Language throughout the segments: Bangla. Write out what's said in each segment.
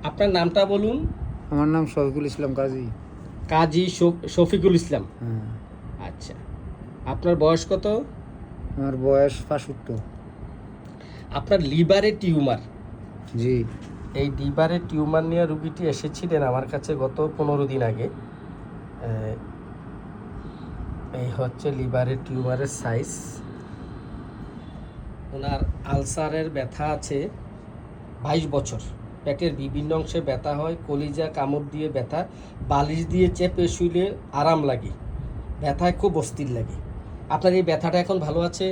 আপনার নামটা বলুন। আমার নাম শফিকুল ইসলাম কাজী। কাজী শফিকুল ইসলাম। হ্যাঁ। আচ্ছা, আপনার বয়স কত? আমার বয়স 65। আপনার লিভারে টিউমার। জি। এই লিভারে টিউমার নিয়ে রুগীটি এসেছিলেন আমার কাছে গত 15 দিন আগে। এই হচ্ছে লিভারের টিউমারের সাইজ। ওনার আলসারের ব্যথা আছে 22 বছর। পেটের বিভিন্ন অংশে ব্যথা হয়, কলিজা কামড় দিয়ে ব্যথা, বালিশ দিয়ে চেপে শুইলে আরাম লাগে, ব্যথায় খুব অস্থির লাগে। আপনার এই ব্যথাটা এখন ভালো আছে?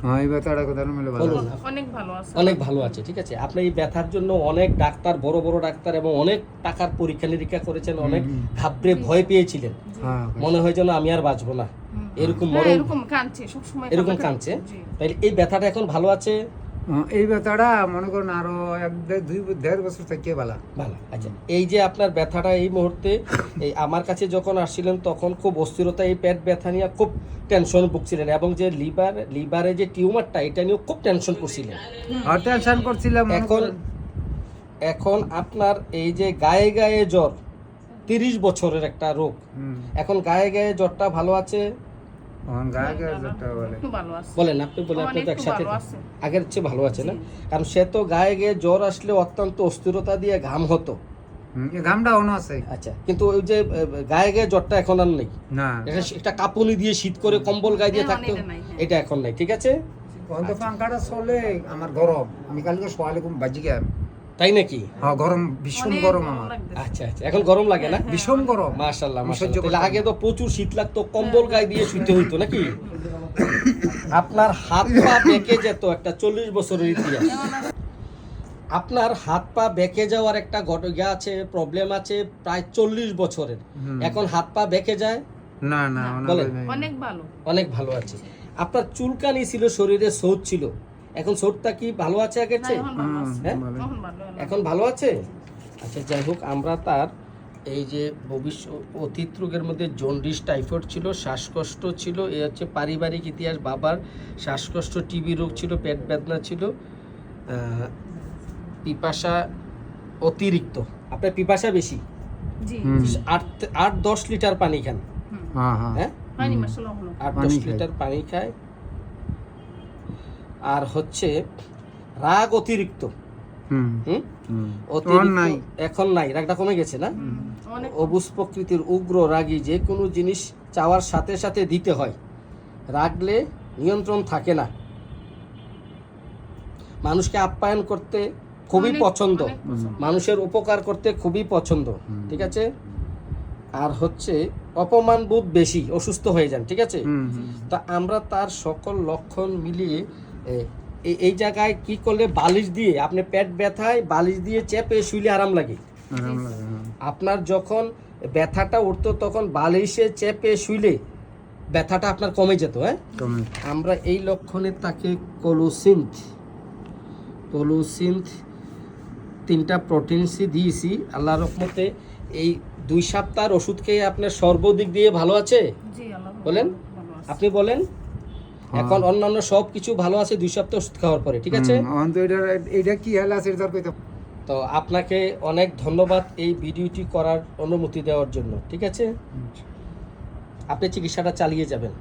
হ্যাঁ, এই ব্যথাটা কোথাও মিলে ভালো বলুন। আছে। অনেক ভালো আছে। অনেক ভালো আছে, ঠিক আছে। আপনি এই ব্যথার জন্য অনেক ডাক্তার, বড় বড় ডাক্তার এবং অনেক টাকার পরীক্ষা নিরীক্ষা করেছেন, অনেক ঘাবড়ে ভয় পেয়েছিলেন, হ্যাঁ। মনে হয় যেন আমি আর বাঁচবো না, এরকম হ্যাঁ, মরণ, এরকম কাঁদছে সব সময়, এরকম কাঁদছে। তাইলে এই ব্যথাটা এখন ভালো আছে? এই ব্যথাটা মনে করেন আরো 1-2 বছর থেকে ভালো। ভালো। আচ্ছা, এই যে আপনার ব্যথাটা এই মুহূর্তে, এই আমার কাছে যখন আসছিলেন তখন খুব অস্থিরতা, এই পেট ব্যথা নিয়ে খুব টেনশন ভুগছিলেন এবং যে লিভারে যে টিউমারটা এটা নিয়েও খুব টেনশন করছিলেন। আর টেনশন করছিলাম। এখন আপনার এই যে গায়ে গায়ে জ্বর, 30 বছরের একটা রোগ, এখন গায়ে গায়ে জ্বরটা ভালো আছে? বলেন, আপনি বলেন, আপনি তো একসাথে আগের চেয়ে ভালো আছে না? কারণ সে তো গায়ে গায়ে জ্বর আসলে অত্যন্ত অস্থিরতা দিয়ে ঘাম হতো, ঘামটা অন আছে। আচ্ছা, কিন্তু ওই যে গায়ে গায়ে জ্বরটা এখন আর নেই না, একটা কাঁপুনি দিয়ে শীত করে কম্বল গায়ে দিয়ে থাকতো, এটা এখন নাই, ঠিক আছে। পাঙ্খাটা চলে আমার গরম, আমি কালকে সকালে বাজি গেলাম। তাই নাকি? হ্যাঁ, গরম, ভীষণ গরম আমার। আচ্ছা আচ্ছা, এখন গরম লাগে না? ভীষণ গরম। মাশাআল্লাহ মাশাআল্লাহ। তাহলে আগে তো প্রচুর শীত লাগতো, কম্বল গায়ে দিয়ে শুতে হইতো নাকি? আপনার হাত পা বেঁকে যেত, একটা 40 বছরের ইতিহাস। আপনার হাত পা বেঁকে যাওয়ার একটা ঘটনা আছে, প্রবলেম আছে প্রায় 40 বছরের। এখন হাত পা বেঁকে যায় না? না, অনেক ভালো, অনেক ভালো আছে। আপনার চুলকানি ছিল, শরীরে শোথ ছিল, এখন শোথটা কি ভালো আছে আগের চেয়ে? এখন ভালো আছে। আচ্ছা, যাই হোক, আমরা তার এই যে অতীত রোগের মধ্যে জন্ডিস, টাইফয়েড ছিল, শ্বাসকষ্ট ছিল, এ হচ্ছে পারিবারিক ইতিহাস, বাবার শ্বাসকষ্ট, টিবি রোগ ছিল, পেট বেদনা ছিল, পিপাসা অতিরিক্ত। আপনার পিপাসা বেশি, 8-10 লিটার পানি খান। হ্যাঁ, 8-10 লিটার পানি খায়। আর হচ্ছে রাগ অতিরিক্ত, এখন নাই, রাগটা কমে গেছে না? অবুঝ প্রকৃতির, উগ্র রাগী, যে কোনো জিনিস চাওয়ার সাথে সাথে দিতে হয়, রাগলে নিয়ন্ত্রণ থাকে না, মানুষকে আপ্যায়ন করতে খুবই পছন্দ, মানুষের উপকার করতে খুবই পছন্দ, ঠিক আছে। আর হচ্ছে অপমান বোধ বেশি, অসুস্থ হয়ে যান, ঠিক আছে। তা আমরা তার সকল লক্ষণ মিলিয়ে এই জায়গায় কি করলে বালিশ দিয়ে, আপনি পেট ব্যথায় বালিশ দিয়ে চেপে শুইলে আরাম লাগে। আপনার যখন ব্যথাটা উঠতো তখন বালিশে চেপে শুইলে ব্যথাটা আপনার কমে যেত। হ্যাঁ, আমরা এই লক্ষণে তাকে কোলোসিন্থ 3টা প্রোটিনসি দিয়েছি আল্লাহর রহমতে। এই 2 সপ্তাহের ওষুধ খেয়ে আপনার সর্বদিক দিয়ে ভালো আছে? বলেন, আপনি বলেন। এখন অন্যান্য সব কিছু ভালো আছে 2 সপ্তাহ ওষুধ খাওয়ার পরে, ঠিক আছে। তো আপনাকে অনেক ধন্যবাদ এই ভিডিওটি করার অনুমতি দেওয়ার জন্য, ঠিক আছে। আপনি চিকিৎসাটা চালিয়ে যাবেন।